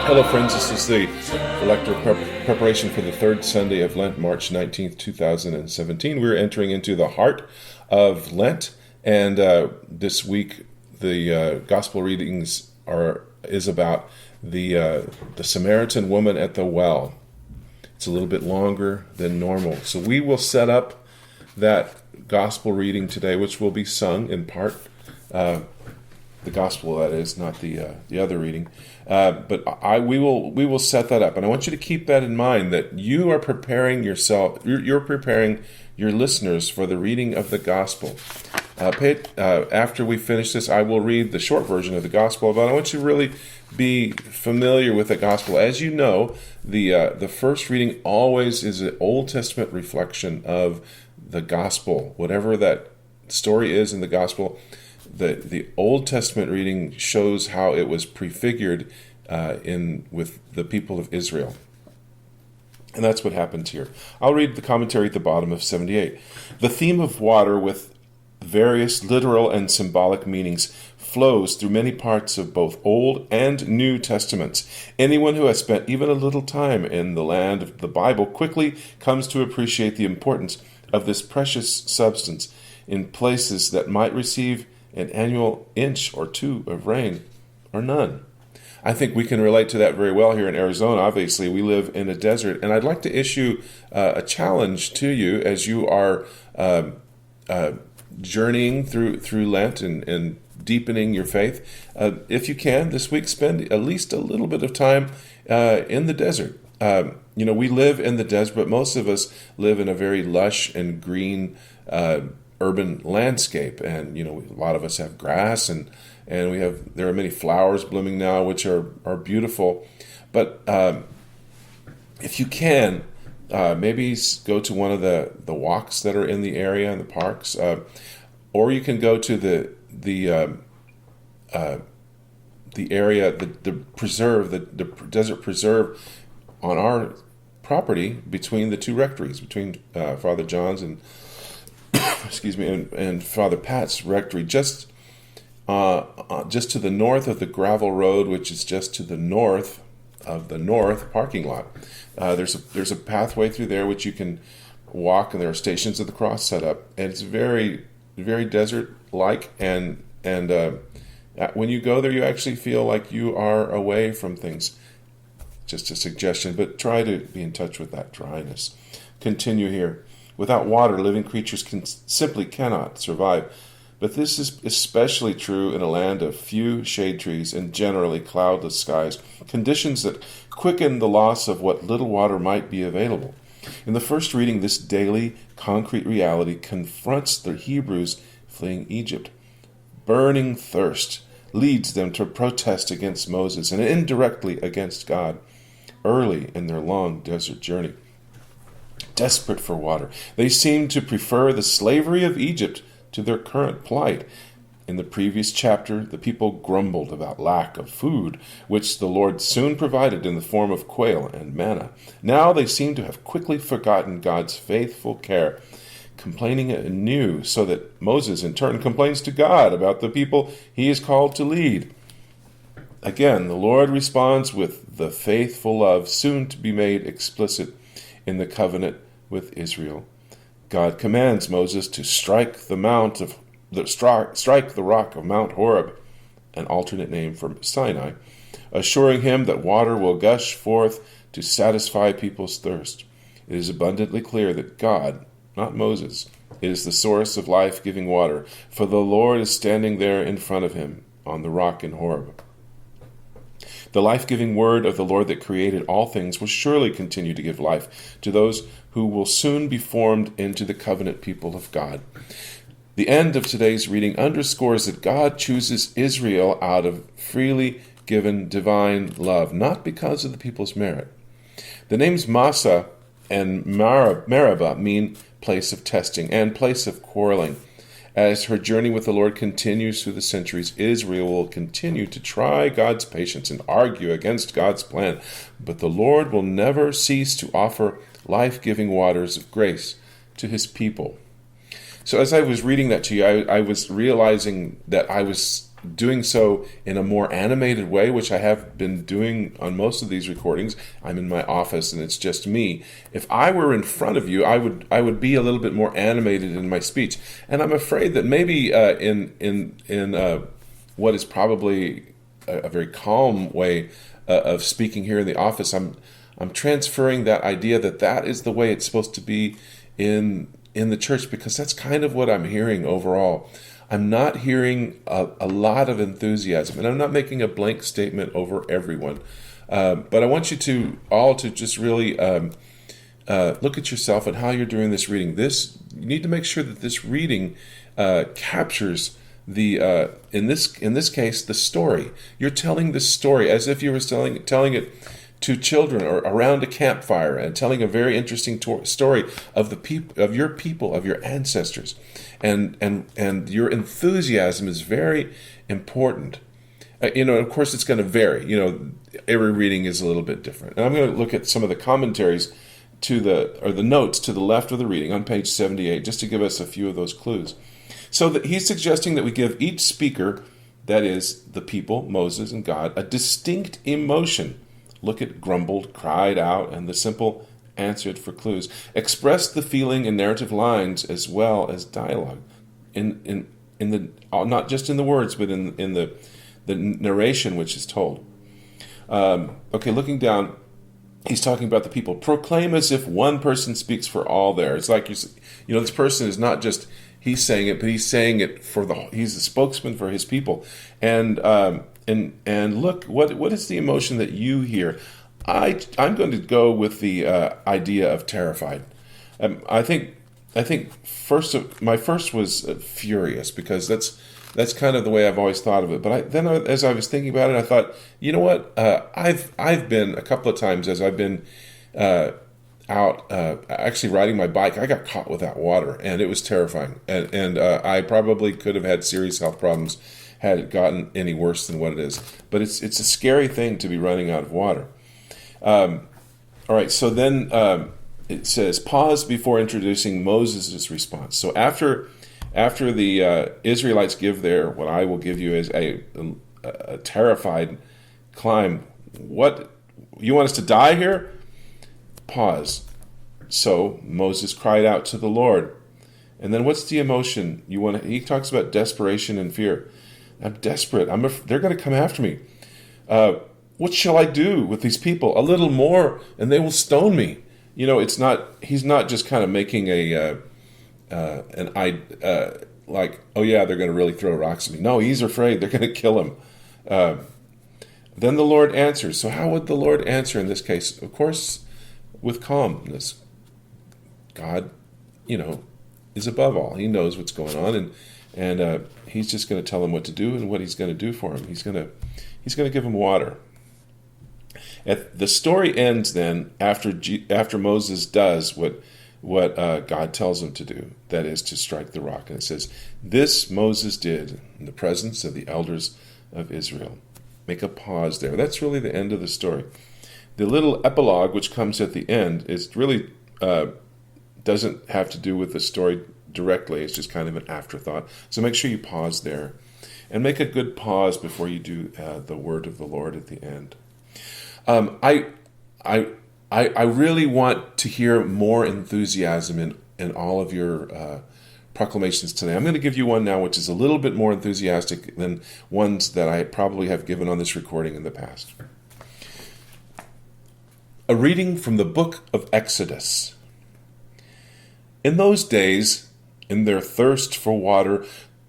Hello, friends. This is the Lector Prep preparation for the third Sunday of Lent, March 19th, 2017. We're entering into the heart of Lent, and this week the gospel readings is about the Samaritan woman at the well. It's a little bit longer than normal, so we will set up that gospel reading today, which will be sung in part. The gospel, that is, not the other reading. But we will set that up, and I want you to keep that in mind, that you are preparing yourself. You're preparing your listeners for the reading of the gospel. After we finish this, I will read the short version of the gospel, but I want you to really be familiar with the gospel. As you know, the first reading always is an Old Testament reflection of the gospel. Whatever that story is in the gospel, the Old Testament reading shows how it was prefigured with the people of Israel. And that's what happens here. I'll read the commentary at the bottom of 78. The theme of water, with various literal and symbolic meanings, flows through many parts of both Old and New Testaments. Anyone who has spent even a little time in the land of the Bible quickly comes to appreciate the importance of this precious substance in places that might receive an annual inch or two of rain, or none. I think we can relate to that very well here in Arizona. Obviously, we live in a desert, and I'd like to issue a challenge to you as you are journeying through Lent and deepening your faith. If you can, this week, spend at least a little bit of time in the desert. We live in the desert, but most of us live in a very lush and green urban landscape, and a lot of us have grass, and there are many flowers blooming now, which are beautiful. But if you can, maybe go to one of the walks that are in the area, in the parks, or you can go to the area, the preserve, the desert preserve on our property between the two rectories, between Father John's and and Father Pat's rectory, just to the north of the gravel road, which is just to the north of the north parking lot. There's a pathway through there which you can walk, and there are stations of the cross set up, and it's very, very desert-like. And when you go there, you actually feel like you are away from things. Just a suggestion, but try to be in touch with that dryness. Continue here. Without water, living creatures simply cannot survive. But this is especially true in a land of few shade trees and generally cloudless skies, conditions that quicken the loss of what little water might be available. In the first reading, this daily, concrete reality confronts the Hebrews fleeing Egypt. Burning thirst leads them to protest against Moses and indirectly against God early in their long desert journey. Desperate for water, they seem to prefer the slavery of Egypt to their current plight. In the previous chapter, the people grumbled about lack of food, which the Lord soon provided in the form of quail and manna. Now they seem to have quickly forgotten God's faithful care, complaining anew, so that Moses in turn complains to God about the people he is called to lead. Again, the Lord responds with the faithful love soon to be made explicit in the covenant with Israel. God commands Moses to strike the rock of Mount Horeb, an alternate name for Sinai, assuring him that water will gush forth to satisfy people's thirst. It is abundantly clear that God, not Moses, is the source of life-giving water, for the Lord is standing there in front of him on the rock in Horeb. The life-giving word of the Lord that created all things will surely continue to give life to those who will soon be formed into the covenant people of God. The end of today's reading underscores that God chooses Israel out of freely given divine love, not because of the people's merit. The names Massa and Meribah mean place of testing and place of quarreling. As her journey with the Lord continues through the centuries, Israel will continue to try God's patience and argue against God's plan. But the Lord will never cease to offer life-giving waters of grace to his people. So as I was reading that to you, I was realizing that I was doing so in a more animated way, which I have been doing on most of these recordings. I'm in my office and it's just me. If I were in front of you, I would be a little bit more animated in my speech. And I'm afraid that maybe in what is probably a very calm way of speaking here in the office, I'm transferring that idea that is the way it's supposed to be in the church, because that's kind of what I'm hearing overall. I'm not hearing a lot of enthusiasm, and I'm not making a blank statement over everyone. But I want you to all to just really look at yourself and how you're doing this reading. You need to make sure that this reading captures the in this case the story. You're telling the story as if you were telling it to children or around a campfire, and telling a very interesting story of of your people, of your ancestors, and your enthusiasm is very important. Of course, it's going to vary. Every reading is a little bit different. And I'm going to look at some of the commentaries the notes to the left of the reading on page 78, just to give us a few of those clues. So that he's suggesting that we give each speaker, that is, the people, Moses and God, a distinct emotion. Look at grumbled, cried out, and the simple answered for clues. Express the feeling in narrative lines as well as dialogue. In the not just in the words, but in the narration which is told. Looking down, he's talking about the people. Proclaim as if one person speaks for all there. It's like this person is not just he's saying it, but he's saying it he's a spokesman for his people. And look, what is the emotion that you hear? I'm going to go with the idea of terrified. I think my first was furious, because that's kind of the way I've always thought of it. But as I was thinking about it, I thought, you know what? I've been a couple of times as I've been out actually riding my bike. I got caught without water, and it was terrifying. And I probably could have had serious health problems had it gotten any worse than what it is. But it's a scary thing to be running out of water. All right, so then it says, pause before introducing Moses' response. So after the Israelites give what I will give you as a terrified climb, what, you want us to die here? Pause. So Moses cried out to the Lord. And then what's the emotion? He talks about desperation and fear. I'm desperate. They're going to come after me. What shall I do with these people? A little more, and they will stone me. He's not just kind of making like, oh yeah, they're going to really throw rocks at me. No, he's afraid they're going to kill him. Then the Lord answers. So how would the Lord answer in this case? Of course, with calmness. God, is above all. He knows what's going on, and he's just going to tell him what to do and what he's going to do for him. He's going to give him water. The story ends then after Moses does what God tells him to do, that is, to strike the rock. And it says, this Moses did in the presence of the elders of Israel. Make a pause there. That's really the end of the story. The little epilogue which comes at the end is really doesn't have to do with the story directly. It's just kind of an afterthought. So make sure you pause there, and make a good pause before you do the word of the Lord at the end. I really want to hear more enthusiasm in all of your proclamations today. I'm going to give you one now which is a little bit more enthusiastic than ones that I probably have given on this recording in the past. A reading from the book of Exodus. In those days, in their thirst for water,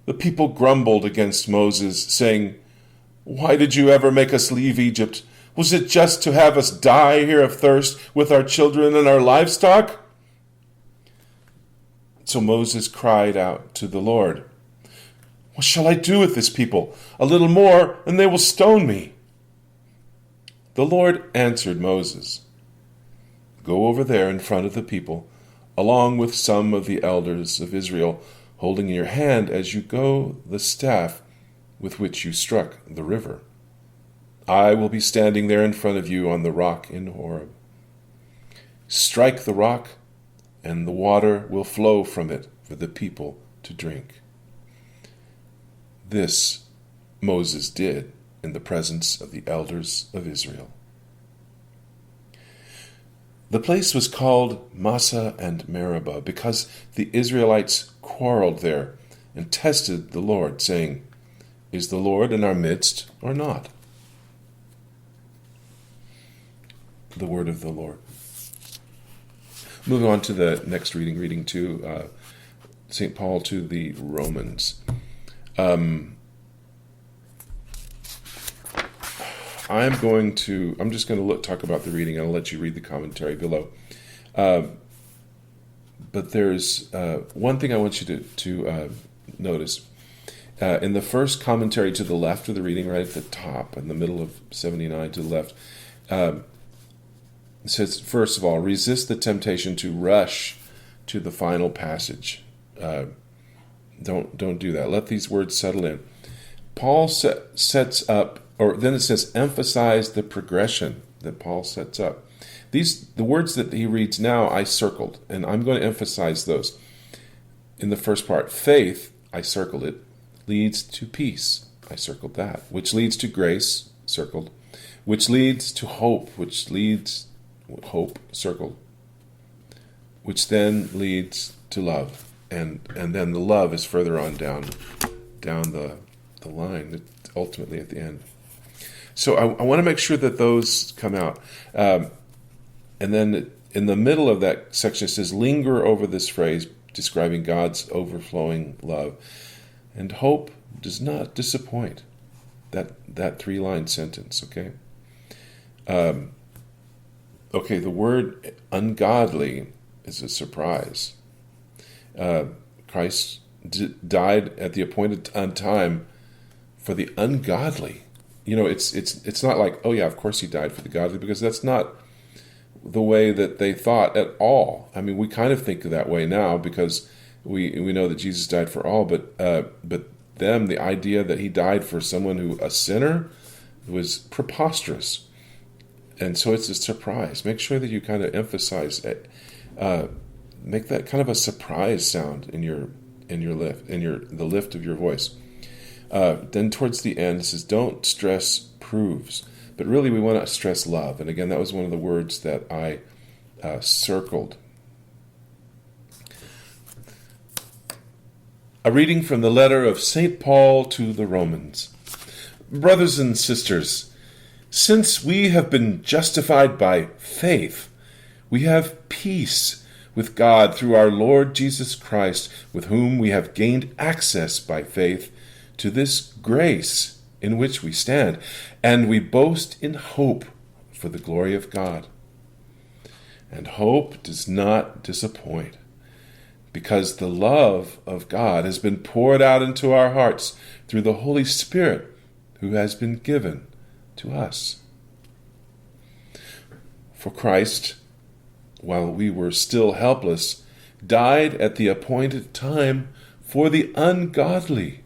the people grumbled against Moses, saying, "Why did you ever make us leave Egypt? Was it just to have us die here of thirst with our children and our livestock?" So Moses cried out to the Lord, "What shall I do with this people? A little more, and they will stone me." The Lord answered Moses, "Go over there in front of the people, along with some of the elders of Israel, holding in your hand as you go the staff with which you struck the river. I will be standing there in front of you on the rock in Horeb. Strike the rock, and the water will flow from it for the people to drink." This Moses did in the presence of the elders of Israel. The place was called Massa and Meribah because the Israelites quarreled there and tested the Lord, saying, "Is the Lord in our midst or not?" The word of the Lord. Moving on to the next reading to St. Paul to the Romans. I'm just going to talk about the reading, and I'll let you read the commentary below. But there's one thing I want you to notice. In the first commentary to the left of the reading, right at the top, in the middle of 79 to the left, it says, first of all, resist the temptation to rush to the final passage. Don't do that. Let these words settle in. Paul sets up, or then it says, emphasize the progression that Paul sets up. The words that he reads now, I circled, and I'm going to emphasize those. In the first part, faith, I circled it, leads to peace. I circled that. Which leads to grace, circled. Which leads to hope, circled. Which then leads to love. And then the love is further on down the line, ultimately at the end. So I want to make sure that those come out. And then in the middle of that section, it says, linger over this phrase describing God's overflowing love. And hope does not disappoint. That 3-line sentence, okay? Okay, the word ungodly is a surprise. Christ died at the appointed time for the ungodly. You know, it's not like, oh yeah, of course he died for the godly, because that's not the way that they thought at all. I mean, we kind of think that way now because we know that Jesus died for all, but them, the idea that he died for someone a sinner, was preposterous. And so it's a surprise. Make sure that you kind of emphasize it. Make that kind of a surprise sound in the lift of your voice. Then towards the end, it says, don't stress proves. But really, we want to stress love. And again, that was one of the words that I circled. A reading from the letter of St. Paul to the Romans. Brothers and sisters, since we have been justified by faith, we have peace with God through our Lord Jesus Christ, with whom we have gained access by faith to this grace in which we stand, and we boast in hope for the glory of God. And hope does not disappoint, because the love of God has been poured out into our hearts through the Holy Spirit who has been given to us. For Christ, while we were still helpless, died at the appointed time for the ungodly.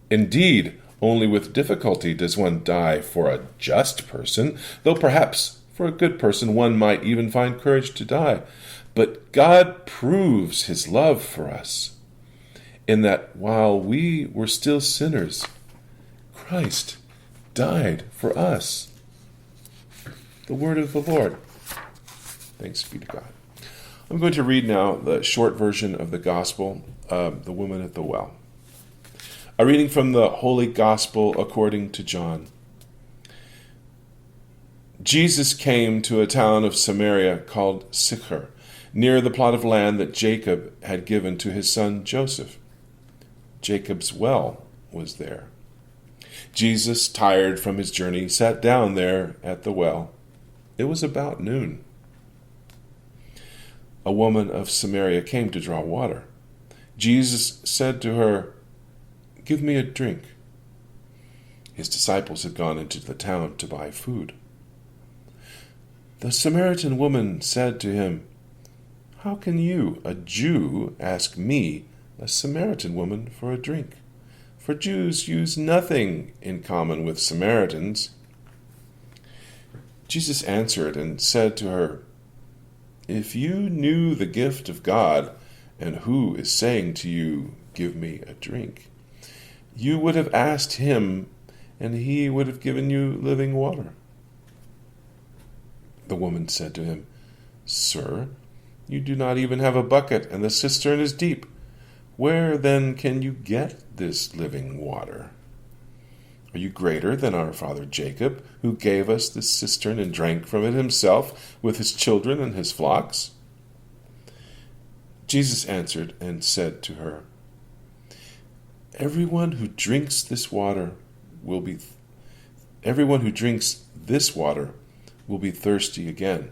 Indeed, only with difficulty does one die for a just person, though perhaps for a good person one might even find courage to die. But God proves his love for us, in that while we were still sinners, Christ died for us. The word of the Lord. Thanks be to God. I'm going to read now the short version of the Gospel of the woman at the well. A reading from the Holy Gospel according to John. Jesus came to a town of Samaria called Sychar, near the plot of land that Jacob had given to his son Joseph. Jacob's well was there. Jesus, tired from his journey, sat down there at the well. It was about noon. A woman of Samaria came to draw water. Jesus said to her, "Give me a drink." His disciples had gone into the town to buy food. The Samaritan woman said to him, "How can you, a Jew, ask me, a Samaritan woman, for a drink? For Jews use nothing in common with Samaritans." Jesus answered and said to her, "If you knew the gift of God, and who is saying to you, 'Give me a drink,' you would have asked him, and he would have given you living water." The woman said to him, "Sir, you do not even have a bucket, and the cistern is deep. Where then can you get this living water? Are you greater than our father Jacob, who gave us this cistern and drank from it himself with his children and his flocks?" Jesus answered and said to her, Everyone who drinks this water will be thirsty again.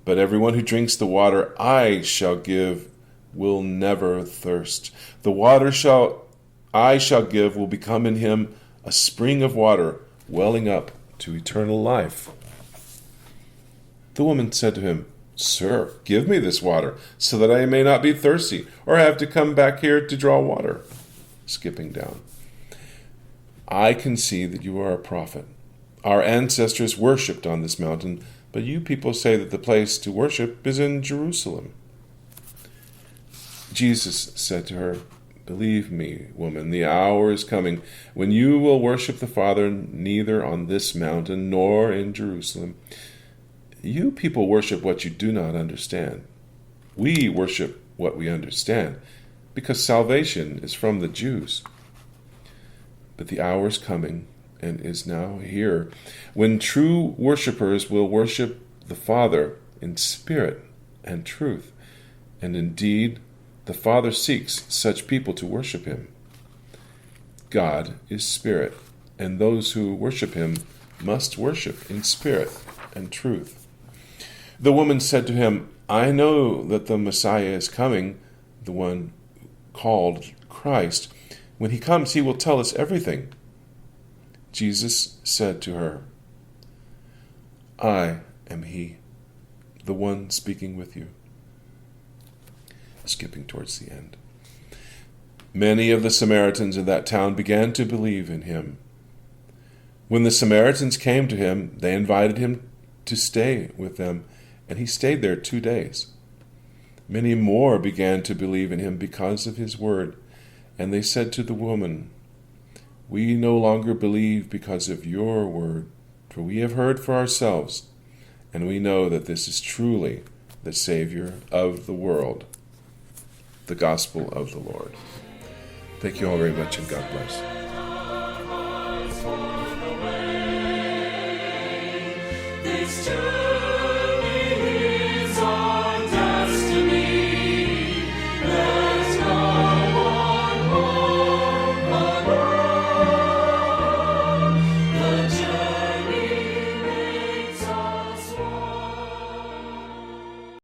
But everyone who drinks the water I shall give will never thirst. The water I shall give will become in him a spring of water welling up to eternal life. The woman said to him, "Sir, give me this water, so that I may not be thirsty, or have to come back here to draw water." Skipping down. "I can see that you are a prophet. Our ancestors worshipped on this mountain, but you people say that the place to worship is in Jerusalem." Jesus said to her, "Believe me, woman, the hour is coming when you will worship the Father neither on this mountain nor in Jerusalem. You people worship what you do not understand. We worship what we understand, because salvation is from the Jews. But the hour is coming, and is now here, when true worshipers will worship the Father in spirit and truth. And indeed, the Father seeks such people to worship him. God is spirit, and those who worship him must worship in spirit and truth." The woman said to him, "I know that the Messiah is coming, the one called Christ. When he comes, he will tell us everything." Jesus said to her, "I am he, the one speaking with you." Skipping towards the end. Many of the Samaritans in that town began to believe in him. When the Samaritans came to him, they invited him to stay with them, and he stayed there 2 days. Many more began to believe in him because of his word, and they said to the woman, "We no longer believe because of your word, for we have heard for ourselves, and we know that this is truly the Savior of the world." The Gospel of the Lord. Thank you all very much, and God bless.